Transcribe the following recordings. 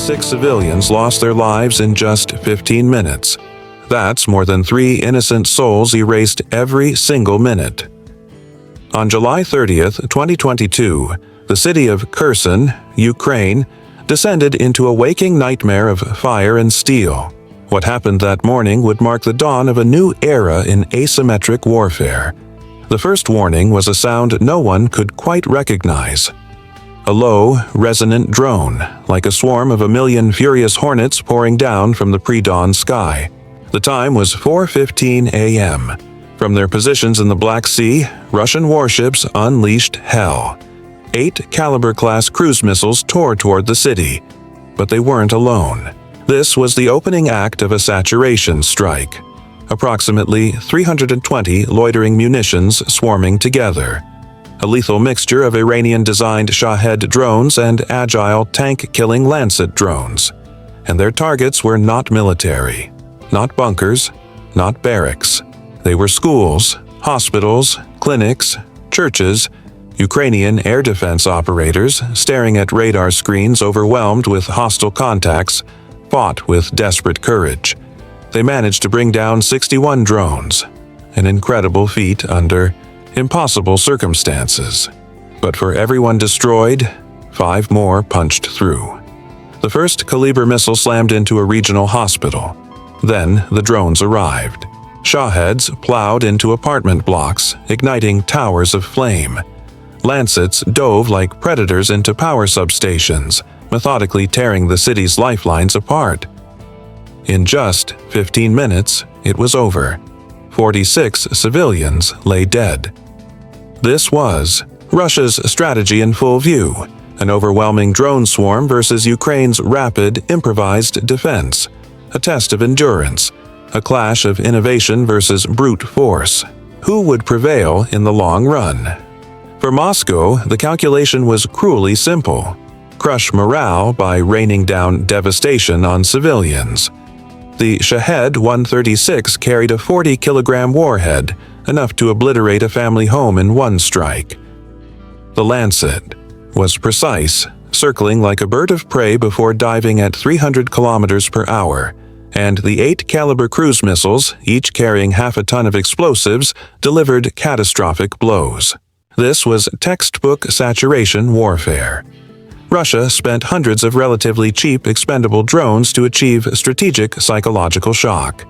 46 civilians lost their lives in just 15 minutes. That's more than 3 innocent souls erased every single minute. On July 30th, 2022, the city of Kherson, Ukraine, descended into a waking nightmare of fire and steel. What happened that morning would mark the dawn of a new era in asymmetric warfare. The first warning was a sound no one could quite recognize. A low, resonant drone, like a swarm of a million furious hornets pouring down from the pre-dawn sky. The time was 4:15 a.m. From their positions in the Black Sea, Russian warships unleashed hell. 8-caliber-class cruise missiles tore toward the city. But they weren't alone. This was the opening act of a saturation strike. Approximately 320 loitering munitions swarming together. A lethal mixture of Iranian-designed Shahed drones and agile tank-killing Lancet drones. And their targets were not military. Not bunkers, not barracks. They were schools, hospitals, clinics, churches, Ukrainian air defense operators staring at radar screens overwhelmed with hostile contacts, fought with desperate courage. They managed to bring down 61 drones, an incredible feat under impossible circumstances. But for everyone destroyed, 5 more punched through. The first Kaliber missile slammed into a regional hospital. Then the drones arrived. Shaheds plowed into apartment blocks, igniting towers of flame. Lancets dove like predators into power substations, methodically tearing the city's lifelines apart. In just 15 minutes, it was over. 46 civilians lay dead. This was Russia's strategy in full view, an overwhelming drone swarm versus Ukraine's rapid, improvised defense. A test of endurance, a clash of innovation versus brute force. Who would prevail in the long run? For Moscow, the calculation was cruelly simple. Crush morale by raining down devastation on civilians. The Shahed 136 carried a 40-kilogram warhead, enough to obliterate a family home in one strike. The Lancet was precise, circling like a bird of prey before diving at 300 kilometers per hour. And the 8-caliber cruise missiles, each carrying half a ton of explosives, delivered catastrophic blows. This was textbook saturation warfare. Russia spent hundreds of relatively cheap expendable drones to achieve strategic psychological shock.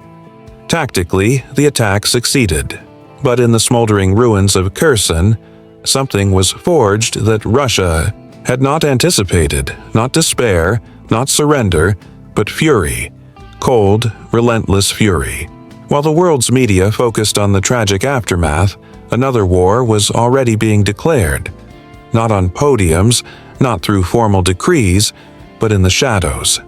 Tactically, the attack succeeded. But in the smoldering ruins of Kherson, something was forged that Russia had not anticipated, not despair, not surrender, but fury. Cold, relentless fury. While the world's media focused on the tragic aftermath, another war was already being declared. Not on podiums, not through formal decrees, but in the shadows.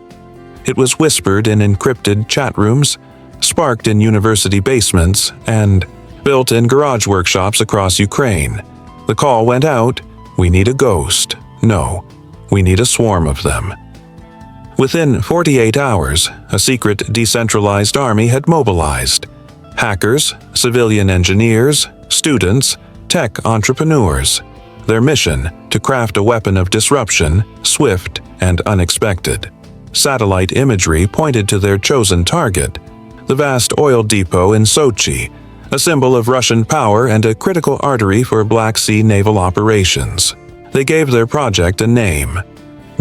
It was whispered in encrypted chat rooms, sparked in university basements, and built in garage workshops across Ukraine. The call went out, "We need a ghost. No, we need a swarm of them." Within 48 hours, a secret decentralized army had mobilized. Hackers, civilian engineers, students, tech entrepreneurs. Their mission, to craft a weapon of disruption, swift and unexpected. Satellite imagery pointed to their chosen target, the vast oil depot in Sochi, a symbol of Russian power and a critical artery for Black Sea naval operations. They gave their project a name: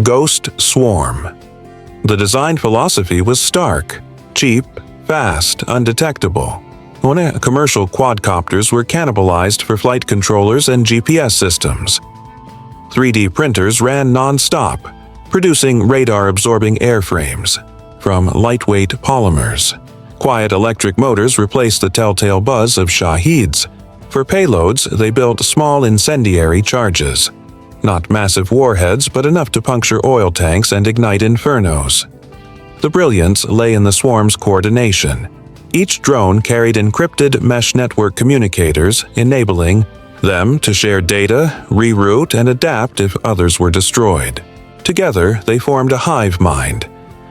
Ghost Swarm. The design philosophy was stark: cheap, fast, undetectable. Only commercial quadcopters were cannibalized for flight controllers and GPS systems. 3D printers ran non-stop, producing radar-absorbing airframes from lightweight polymers. Quiet electric motors replaced the telltale buzz of Shaheds. For payloads, they built small incendiary charges. Not massive warheads, but enough to puncture oil tanks and ignite infernos. The brilliance lay in the swarm's coordination. Each drone carried encrypted mesh network communicators, enabling them to share data, reroute, and adapt if others were destroyed. Together, they formed a hive mind,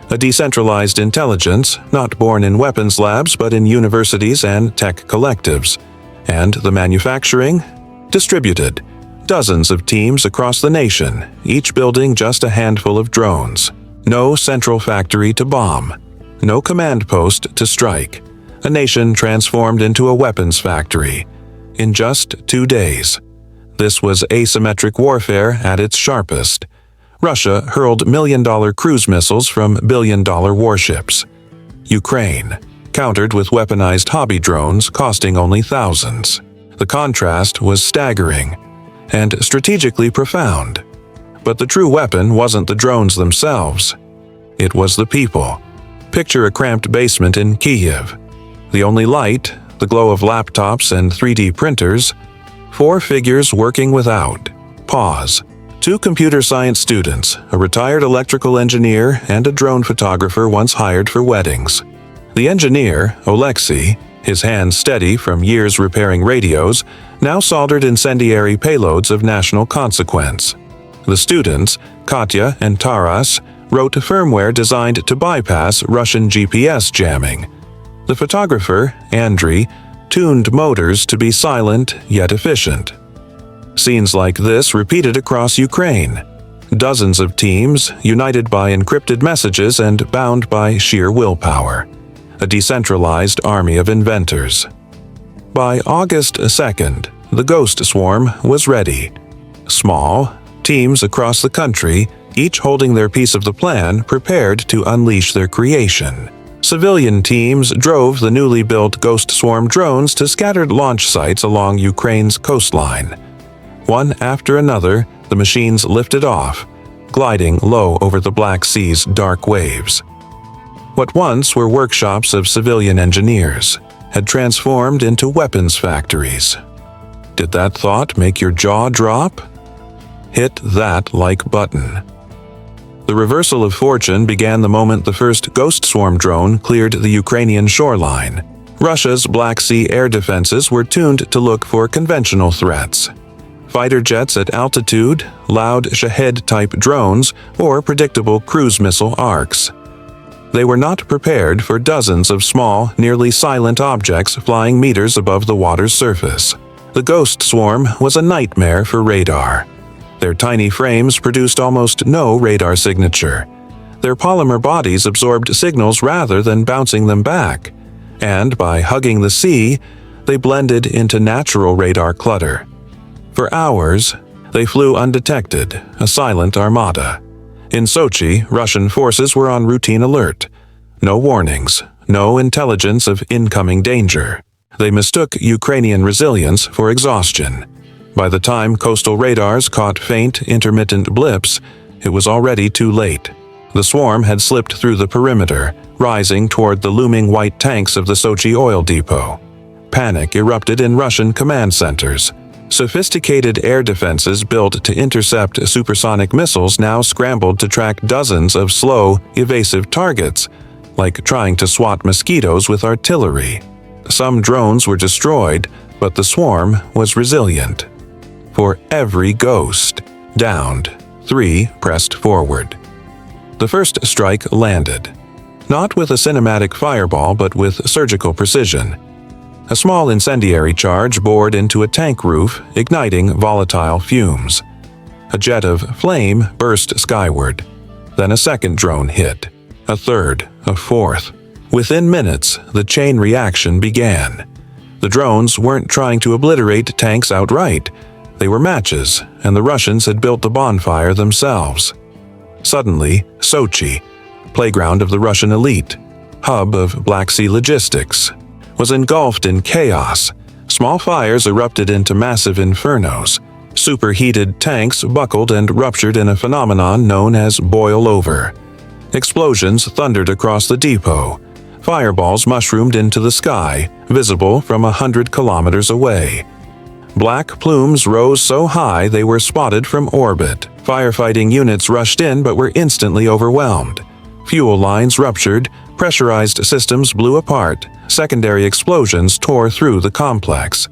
a decentralized intelligence not born in weapons labs but in universities and tech collectives. And the manufacturing? Distributed. Dozens of teams across the nation, each building just a handful of drones. No central factory to bomb. No command post to strike. A nation transformed into a weapons factory. In just 2 days. This was asymmetric warfare at its sharpest. Russia hurled million-dollar cruise missiles from billion-dollar warships. Ukraine countered with weaponized hobby drones costing only thousands. The contrast was staggering and strategically profound. But the true weapon wasn't the drones themselves. It was the people. Picture a cramped basement in Kyiv. The only light, the glow of laptops and 3D printers. 4 figures working without. Pause. 2 computer science students, a retired electrical engineer, and a drone photographer once hired for weddings. The engineer, Oleksiy, his hands steady from years repairing radios, now soldered incendiary payloads of national consequence. The students, Katya and Taras, wrote firmware designed to bypass Russian GPS jamming. The photographer, Andriy, tuned motors to be silent yet efficient. Scenes like this repeated across Ukraine. Dozens of teams, united by encrypted messages and bound by sheer willpower. A decentralized army of inventors. By August 2nd, the Ghost Swarm was ready. Small, teams across the country, each holding their piece of the plan, prepared to unleash their creation. Civilian teams drove the newly built Ghost Swarm drones to scattered launch sites along Ukraine's coastline. One after another, the machines lifted off, gliding low over the Black Sea's dark waves. What once were workshops of civilian engineers had transformed into weapons factories. Did that thought make your jaw drop? Hit that like button. The reversal of fortune began the moment the first Ghost Swarm drone cleared the Ukrainian shoreline. Russia's Black Sea air defenses were tuned to look for conventional threats. Fighter jets at altitude, loud Shahed-type drones, or predictable cruise missile arcs. They were not prepared for dozens of small, nearly silent objects flying meters above the water's surface. The Ghost Swarm was a nightmare for radar. Their tiny frames produced almost no radar signature. Their polymer bodies absorbed signals rather than bouncing them back. And by hugging the sea, they blended into natural radar clutter. For hours, they flew undetected, a silent armada. In Sochi, Russian forces were on routine alert. No warnings, no intelligence of incoming danger. They mistook Ukrainian resilience for exhaustion. By the time coastal radars caught faint, intermittent blips, it was already too late. The swarm had slipped through the perimeter, rising toward the looming white tanks of the Sochi oil depot. Panic erupted in Russian command centers. Sophisticated air defenses built to intercept supersonic missiles now scrambled to track dozens of slow, evasive targets, like trying to swat mosquitoes with artillery. Some drones were destroyed, but the swarm was resilient. For every ghost downed, 3 pressed forward. The first strike landed, not with a cinematic fireball but with surgical precision. A small incendiary charge bored into a tank roof, igniting volatile fumes. A jet of flame burst skyward. Then a second drone hit. A third, a fourth. Within minutes, the chain reaction began. The drones weren't trying to obliterate tanks outright. They were matches, and the Russians had built the bonfire themselves. Suddenly, Sochi, playground of the Russian elite, hub of Black Sea logistics, was engulfed in chaos. Small fires erupted into massive infernos. Superheated tanks buckled and ruptured in a phenomenon known as boil over. Explosions thundered across the depot. Fireballs mushroomed into the sky, visible from 100 kilometers away. Black plumes rose so high they were spotted from orbit. Firefighting units rushed in but were instantly overwhelmed. Fuel lines ruptured, pressurized systems blew apart, secondary explosions tore through the complex.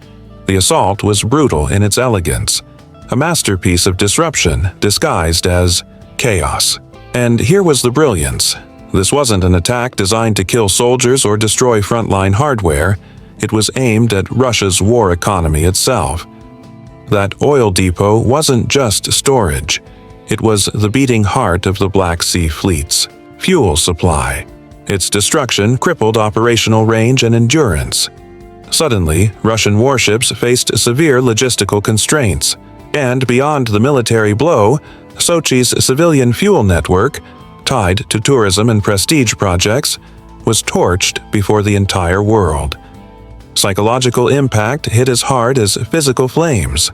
The assault was brutal in its elegance, a masterpiece of disruption disguised as chaos. And here was the brilliance. This wasn't an attack designed to kill soldiers or destroy frontline hardware. It was aimed at Russia's war economy itself. That oil depot wasn't just storage. It was the beating heart of the Black Sea fleet's fuel supply. Its destruction crippled operational range and endurance. Suddenly, Russian warships faced severe logistical constraints, and beyond the military blow, Sochi's civilian fuel network, tied to tourism and prestige projects, was torched before the entire world. Psychological impact hit as hard as physical flames.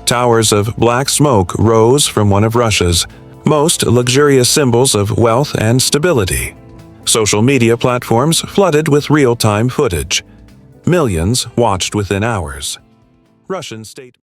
Towers of black smoke rose from one of Russia's most luxurious symbols of wealth and stability. Social media platforms flooded with real-time footage. Millions watched within hours. Russian state